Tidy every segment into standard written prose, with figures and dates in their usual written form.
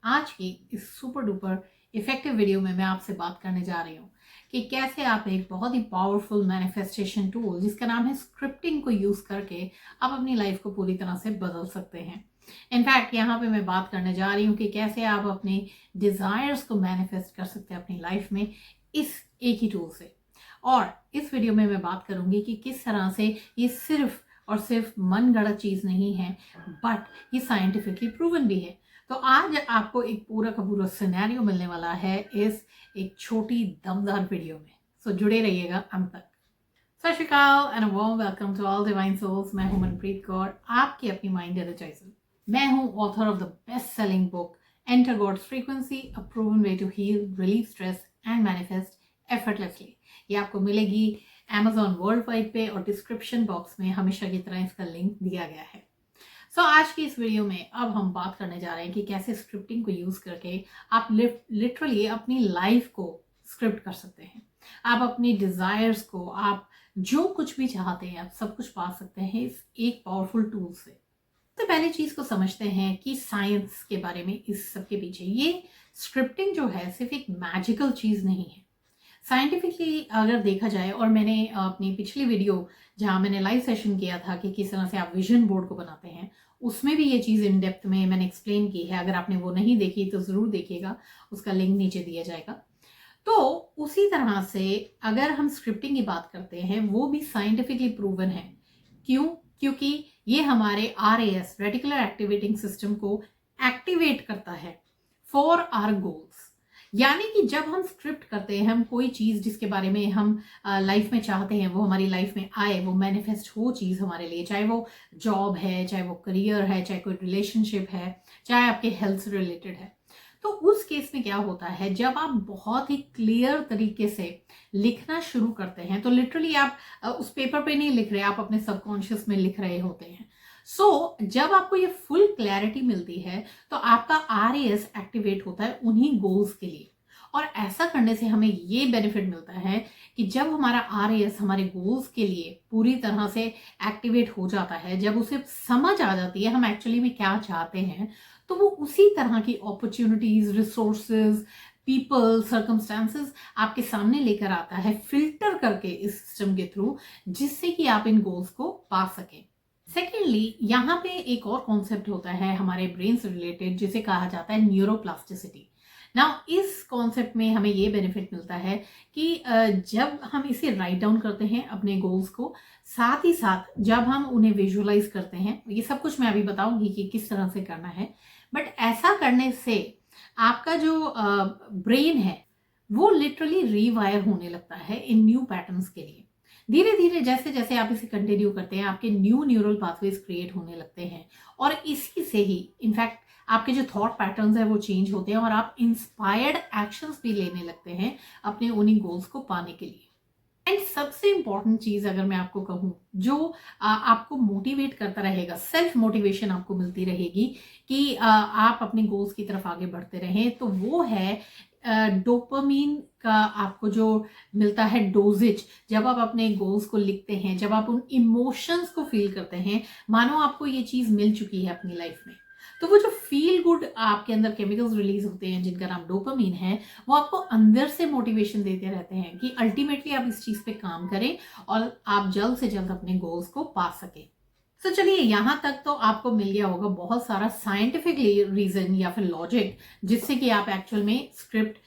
आज की इस सुपर डुपर इफेक्टिव वीडियो में मैं आपसे बात करने जा रही हूँ कि कैसे आप एक बहुत ही पावरफुल मैनिफेस्टेशन टूल जिसका नाम है स्क्रिप्टिंग को यूज करके आप अपनी लाइफ को पूरी तरह से बदल सकते हैं। इनफैक्ट यहाँ पे मैं बात करने जा रही हूँ कि कैसे आप अपने डिजायर्स को मैनिफेस्ट कर सकते हैं अपनी लाइफ में इस एक ही टूल से। और इस वीडियो में मैं बात करूंगी कि किस तरह से ये सिर्फ और सिर्फ मन गढ़ंत चीज नहीं है, बट ये साइंटिफिकली प्रूवन भी है। तो आज आपको एक पूरा का पूरा सिनेरियो मिलने वाला है इस एक छोटी दमदार वीडियो में। सो जुड़े रहिएगा अंत तक। Sat Shri Akal and warm welcome to all divine souls. मैं हूं मनप्रीत कौर, आपकी अपनी माइंड एनर्जाइजर। मैं हूं author of the best selling book enter God's frequency, a proven way to heal, relieve stress and manifest effortlessly. ये आपको मिलेगी Amazon वर्ल्ड वाइड पे और डिस्क्रिप्शन बॉक्स में हमेशा की तरह इसका लिंक दिया गया है। आज की इस वीडियो में अब हम बात करने जा रहे हैं कि कैसे स्क्रिप्टिंग को यूज करके आप लिटरली अपनी लाइफ को स्क्रिप्ट कर सकते हैं। आप अपनी डिजायर्स को, आप जो कुछ भी चाहते हैं, आप सब कुछ पा सकते हैं इस एक पावरफुल टूल से। तो पहले चीज को समझते हैं कि साइंस के बारे में इस सब के पीछे। ये स्क्रिप्टिंग जो है सिर्फ एक मैजिकल चीज नहीं है। साइंटिफिकली अगर देखा जाए, और मैंने अपनी पिछली वीडियो जहां मैंने लाइव सेशन किया था कि किस तरह से आप विजन बोर्ड को बनाते हैं, उसमें भी ये चीज़ इन डेप्थ में मैंने एक्सप्लेन की है। अगर आपने वो नहीं देखी तो ज़रूर देखिएगा, उसका लिंक नीचे दिया जाएगा। तो उसी तरह से अगर हम स्क्रिप्टिंग की बात करते हैं, वो भी साइंटिफिकली प्रूवन है। क्यों? क्योंकि ये हमारे RAS, रेटिकुलर एक्टिवेटिंग सिस्टम को एक्टिवेट करता है फॉर आवर गोल्स। यानी कि जब हम स्क्रिप्ट करते हैं, हम कोई चीज जिसके बारे में हम लाइफ में चाहते हैं वो हमारी लाइफ में आए, वो मैनिफेस्ट हो चीज हमारे लिए, चाहे वो जॉब है, चाहे वो करियर है, चाहे कोई रिलेशनशिप है, चाहे आपके हेल्थ से रिलेटेड है। तो उस केस में क्या होता है, जब आप बहुत ही क्लियर तरीके से लिखना शुरू करते हैं, तो लिटरली आप उस पेपर पे नहीं लिख रहे, आप अपने सबकॉन्शियस में लिख रहे होते हैं। जब आपको ये फुल क्लैरिटी मिलती है तो आपका RAS एक्टिवेट होता है उन्हीं गोल्स के लिए। और ऐसा करने से हमें ये बेनिफिट मिलता है कि जब हमारा RAS हमारे गोल्स के लिए पूरी तरह से एक्टिवेट हो जाता है, जब उसे समझ आ जाती है हम एक्चुअली में क्या चाहते हैं, तो वो उसी तरह की अपॉर्चुनिटीज, रिसोर्सेज, पीपल, सर्कमस्टांसेस आपके सामने लेकर आता है, फिल्टर करके इस सिस्टम के थ्रू, जिससे कि आप इन गोल्स को पा सकें। सेकेंडली, यहाँ पे एक और कॉन्सेप्ट होता है हमारे ब्रेन से रिलेटेड, जिसे कहा जाता है न्यूरोप्लास्टिसिटी। नाउ इस कॉन्सेप्ट में हमें ये बेनिफिट मिलता है कि जब हम इसे राइट डाउन करते हैं अपने गोल्स को, साथ ही साथ जब हम उन्हें विजुअलाइज करते हैं, ये सब कुछ मैं अभी बताऊंगी कि किस तरह से करना है, बट ऐसा करने से आपका जो ब्रेन है वो लिटरली रीवायर होने लगता है इन न्यू पैटर्न्स के लिए। धीरे धीरे जैसे जैसे आप इसे कंटिन्यू करते हैं, आपके न्यू न्यूरल पाथवेज क्रिएट होने लगते हैं, और इसी से ही इनफैक्ट आपके जो थॉट पैटर्न्स है वो चेंज होते हैं और आप इंस्पायर्ड एक्शंस भी लेने लगते हैं अपने उन्हीं गोल्स को पाने के लिए। एंड सबसे इंपॉर्टेंट चीज अगर मैं आपको कहूँ, जो आपको मोटिवेट करता रहेगा, सेल्फ मोटिवेशन आपको मिलती रहेगी कि आप अपने गोल्स की तरफ आगे बढ़ते रहें, तो वो है डोपामीन का आपको जो मिलता है डोजेज। जब आप अपने गोल्स को लिखते हैं, जब आप उन इमोशंस को फील करते हैं, मानो आपको ये चीज मिल चुकी है अपनी लाइफ में, तो वो जो फील गुड आपके अंदर केमिकल्स रिलीज होते हैं जिनका नाम डोपामीन है, वो आपको अंदर से मोटिवेशन देते रहते हैं कि अल्टीमेटली आप इस चीज पे काम करें और आप जल्द से जल्द अपने गोल्स को पा सके। तो चलिए, यहां तक तो आपको मिल गया होगा बहुत सारा साइंटिफिक रीजन या फिर लॉजिक, जिससे कि आप एक्चुअल में स्क्रिप्ट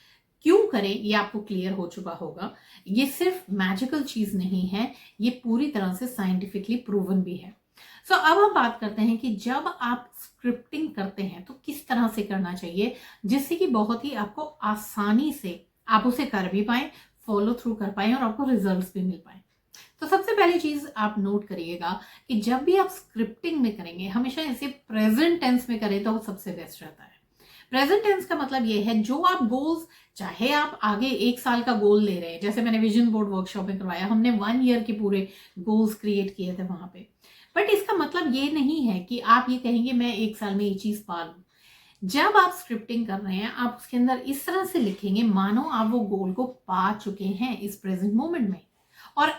क्यों करें ये आपको क्लियर हो चुका होगा। ये सिर्फ मैजिकल चीज नहीं है, ये पूरी तरह से साइंटिफिकली प्रूवन भी है। अब हम बात करते हैं कि जब आप स्क्रिप्टिंग करते हैं तो किस तरह से करना चाहिए, जिससे कि बहुत ही आपको आसानी से आप उसे कर भी पाए, फॉलो थ्रू कर पाए और आपको रिजल्ट्स भी मिल पाए। तो सबसे पहली चीज आप नोट करिएगा कि जब भी आप स्क्रिप्टिंग में करेंगे, हमेशा इसे प्रेजेंट टेंस में करें तो सबसे बेस्ट रहता है। प्रेजेंट टेंस का मतलब ये है, जो आप गोल्स, चाहे आप आगे 1 साल का गोल ले रहे हैं, जैसे मैंने विजन बोर्ड वर्कशॉप में करवाया, हमने 1 ईयर के पूरे गोल्स क्रिएट किए थे वहां पे, बट इसका मतलब ये नहीं है कि आप ये कहेंगे मैं 1 साल में ये चीज पा लूं। जब आप स्क्रिप्टिंग कर रहे हैं, आप उसके अंदर इस तरह से लिखेंगे मानो आप वो गोल को पा चुके हैं इस प्रेजेंट मोमेंट में। और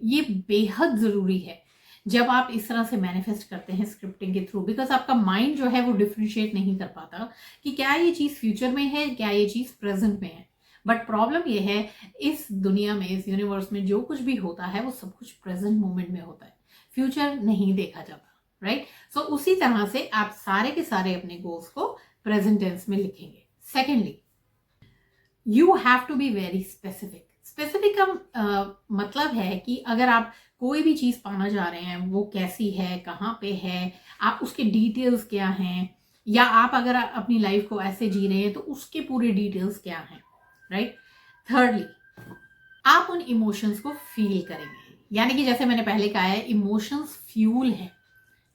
ये बेहद जरूरी है। जब आप इस तरह से मैनिफेस्ट करते हैं स्क्रिप्टिंग के थ्रू, बिकॉज आपका माइंड जो है वो डिफ्रेंशिएट नहीं कर पाता कि क्या ये चीज़ फ्यूचर में है, क्या ये चीज़ प्रेजेंट में है। बट प्रॉब्लम ये है, इस दुनिया में, इस यूनिवर्स में जो कुछ भी होता है वो सब कुछ प्रेजेंट मोमेंट में होता है, फ्यूचर नहीं देखा जाता, राइट। सो उसी तरह से आप सारे के सारे अपने गोल्स को प्रेजेंट टेंस में लिखेंगे। Secondly, you have to be very specific. Specific का मतलब है कि अगर आप कोई भी चीज़ पाना जा रहे हैं, वो कैसी है, कहाँ पे है, आप उसके डिटेल्स क्या हैं, या आप अगर अपनी लाइफ को ऐसे जी रहे हैं तो उसके पूरे डिटेल्स क्या हैं, राइट। थर्डली, आप उन इमोशंस को फील करेंगे, यानी कि जैसे मैंने पहले कहा है, इमोशंस फ्यूल है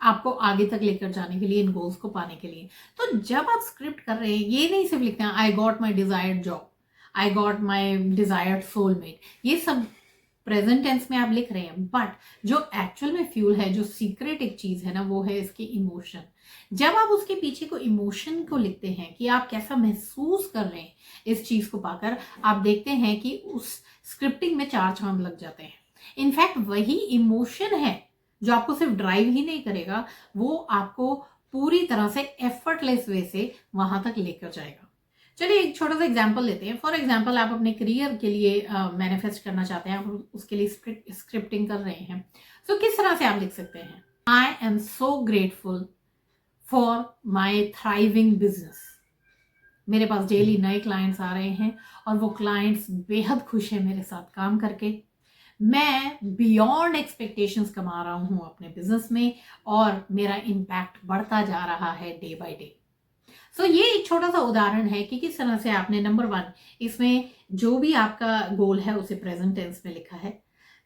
आपको आगे तक लेकर जाने के लिए, इन गोल्स को पाने के लिए। तो जब आप स्क्रिप्ट कर रहे हैं, ये नहीं सिर्फ लिखते हैं I got my desired job, I got my desired soulmate, ये सब प्रेजेंट टेंस में आप लिख रहे हैं, बट जो एक्चुअल में फ्यूल है, जो सीक्रेट एक चीज है ना, वो है इसके इमोशन। जब आप उसके पीछे को इमोशन को लिखते हैं कि आप कैसा महसूस कर रहे हैं इस चीज को पाकर, आप देखते हैं कि उस स्क्रिप्टिंग में 4 चांद लग जाते हैं। इनफैक्ट वही इमोशन है जो आपको सिर्फ ड्राइव ही नहीं करेगा, वो आपको पूरी तरह से एफर्टलेस वे से वहां तक लेकर जाएगा। चलिए एक छोटा सा एग्जांपल लेते हैं। फॉर एग्जांपल, आप अपने करियर के लिए मैनिफेस्ट करना चाहते हैं, आप उसके लिए स्क्रिप्टिंग कर रहे हैं, तो किस तरह से आप लिख सकते हैं? I am so grateful for my thriving business. मेरे पास डेली नए क्लाइंट्स आ रहे हैं और वो क्लाइंट्स बेहद खुश हैं मेरे साथ काम करके। मैं बियॉन्ड एक्सपेक्टेशंस कमा रहा हूं अपने बिजनेस में और मेरा इम्पैक्ट बढ़ता जा रहा है डे बाय डे। सो ये एक छोटा सा उदाहरण है कि किस तरह से आपने नंबर 1 इसमें जो भी आपका गोल है उसे प्रेजेंट टेंस में लिखा है।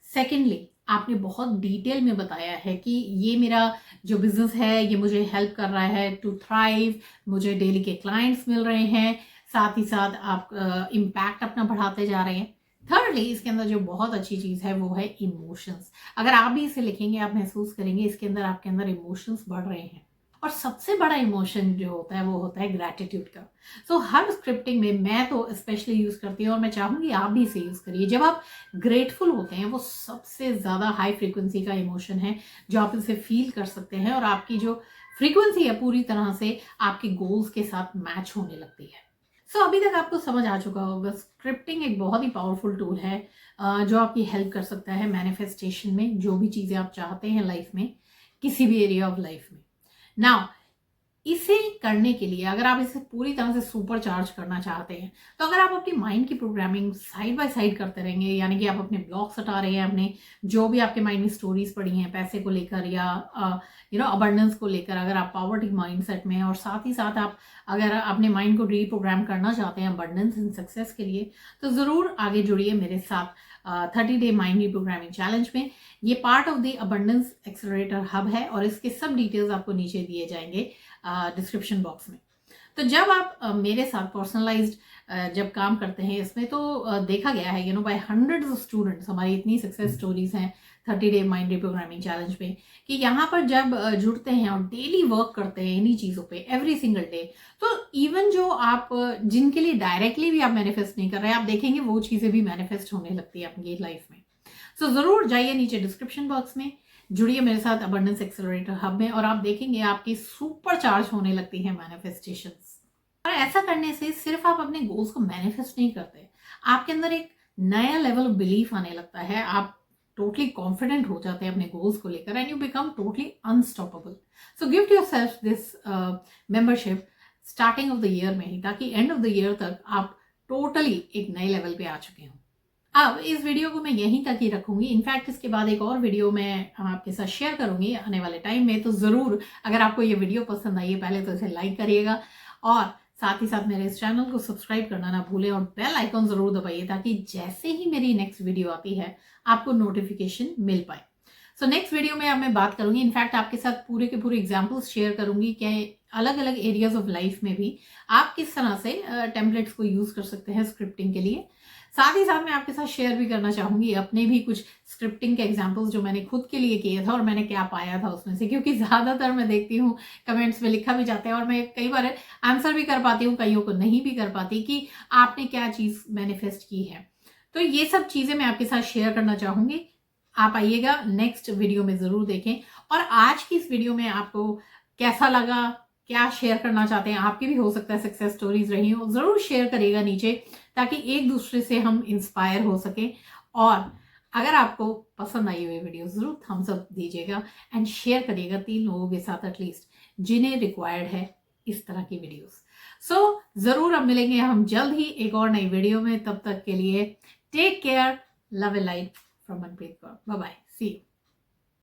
सेकेंडली, आपने बहुत डिटेल में बताया है कि ये मेरा जो बिजनेस है ये मुझे हेल्प कर रहा है टू थ्राइव, मुझे डेली के क्लाइंट्स मिल रहे हैं, साथ ही साथ आप इम्पैक्ट अपना बढ़ाते जा रहे हैं। थर्डली, इसके अंदर जो बहुत अच्छी चीज है वो है इमोशंस। अगर आप भी इसे लिखेंगे, आप महसूस करेंगे इसके अंदर आपके अंदर इमोशंस बढ़ रहे हैं। और सबसे बड़ा इमोशन जो होता है वो होता है ग्रैटिट्यूड का। सो हर स्क्रिप्टिंग में मैं तो स्पेशली यूज करती हूँ और मैं चाहूंगी आप भी इसे यूज करिए। जब आप ग्रेटफुल होते हैं, वो सबसे ज्यादा हाई फ्रीक्वेंसी का इमोशन है जो आप इसे फील कर सकते हैं और आपकी जो फ्रीक्वेंसी है पूरी तरह से आपके गोल्स के साथ मैच होने लगती है। सो अभी तक आपको समझ आ चुका होगा, स्क्रिप्टिंग एक बहुत ही पावरफुल टूल है जो आपकी हेल्प कर सकता है मैनिफेस्टेशन में, जो भी चीजें आप चाहते हैं लाइफ में, किसी भी एरिया ऑफ लाइफ में। नाउ, इसे करने के लिए अगर आप इसे पूरी तरह से सुपर चार्ज करना चाहते हैं, तो अगर आप अपनी माइंड की प्रोग्रामिंग साइड बाय साइड करते रहेंगे, यानी कि आप अपने ब्लॉक्स हटा रहे हैं, अपने जो भी आपके माइंड में स्टोरीज पड़ी हैं पैसे को लेकर या अबंडेंस को लेकर, अगर आप पॉवर्टी माइंडसेट में हैं, और साथ ही साथ आप अगर अपने माइंड को रीप्रोग्राम करना चाहते हैं अबंडेंस एंड सक्सेस के लिए, तो ज़रूर आगे जुड़िए मेरे साथ 30 डे माइंड रीप्रोग्रामिंग चैलेंज में। ये part of the abundance accelerator hub है और इसके सब डिटेल्स आपको नीचे दिए जाएंगे डिस्क्रिप्शन बॉक्स में। तो जब आप मेरे साथ पर्सनलाइज्ड जब काम करते हैं इसमें, तो देखा गया है बाय हंड्रेड्स ऑफ स्टूडेंट्स, हमारी इतनी सक्सेस स्टोरीज हैं 30 डे माइंड रीप्रोग्रामिंग चैलेंज में, कि यहाँ पर जब जुड़ते हैं और डेली वर्क करते हैं इन्हीं चीज़ों पे एवरी सिंगल डे, तो इवन जो आप जिनके लिए डायरेक्टली भी आप मैनिफेस्ट नहीं कर रहे हैं, आप देखेंगे वो चीज़ें भी मैनिफेस्ट होने लगती है आपकी लाइफ में। सो ज़रूर जाइए नीचे डिस्क्रिप्शन बॉक्स में, जुड़िए मेरे साथ अबंडेंस एक्सेलरेटर हब में और आप देखेंगे आपकी सुपर चार्ज होने लगती है मैनिफेस्टेशंस। और ऐसा करने से सिर्फ आप अपने गोल्स को मैनिफेस्ट नहीं करते, आपके अंदर एक नया लेवल ऑफ बिलीफ आने लगता है, आप टोटली कॉन्फिडेंट हो जाते हैं अपने गोल्स को लेकर and you become totally unstoppable. So give yourself this membership starting of the year में ही, ताकि एंड ऑफ द ईयर तक आप टोटली एक नए लेवल पे आ चुके हों। अब इस वीडियो को मैं यहीं तक ही रखूंगी। इनफैक्ट इसके बाद एक और वीडियो मैं आपके साथ शेयर करूंगी आने वाले टाइम में, तो ज़रूर अगर आपको ये वीडियो पसंद आई है पहले तो इसे लाइक करिएगा और साथ ही साथ मेरे इस चैनल को सब्सक्राइब करना ना भूलें और बेल आइकॉन ज़रूर दबाइए ताकि जैसे ही मेरी नेक्स्ट वीडियो आती है आपको नोटिफिकेशन मिल पाए। सो नेक्स्ट वीडियो में अब मैं बात करूंगी, इनफैक्ट आपके साथ पूरे के पूरे एग्जाम्पल्स शेयर करूंगी कि अलग अलग एरियाज ऑफ लाइफ में भी आप किस तरह से टेम्पलेट्स को यूज़ कर सकते हैं स्क्रिप्टिंग के लिए। साथ ही साथ मैं आपके साथ शेयर भी करना चाहूंगी अपने भी कुछ स्क्रिप्टिंग के एग्जाम्पल्स जो मैंने खुद के लिए किए था और मैंने क्या पाया था उसमें से, क्योंकि ज़्यादातर मैं देखती हूँ कमेंट्स में लिखा भी जाता है और मैं कई बार आंसर भी कर पाती हूँ, कईयों को नहीं भी कर पाती कि आपने क्या चीज़ मैनिफेस्ट की है। तो ये सब चीज़ें मैं आपके साथ शेयर करना चाहूंगी। आप आइएगा, नेक्स्ट वीडियो में ज़रूर देखें। और आज की इस वीडियो में आपको कैसा लगा, क्या शेयर करना चाहते हैं, आपकी भी हो सकता है सक्सेस स्टोरीज रही हो, ज़रूर शेयर करिएगा नीचे, ताकि एक दूसरे से हम इंस्पायर हो सकें। और अगर आपको पसंद आई हुई वीडियो ज़रूर थम्स अप दीजिएगा एंड शेयर करिएगा 3 लोगों के साथ एटलीस्ट, जिन्हें रिक्वायर्ड है इस तरह की वीडियोस। सो ज़रूर अब मिलेंगे हम जल्द ही एक और नई वीडियो में। तब तक के लिए take care, love a life from Manpreet Kaur, bye bye, see you.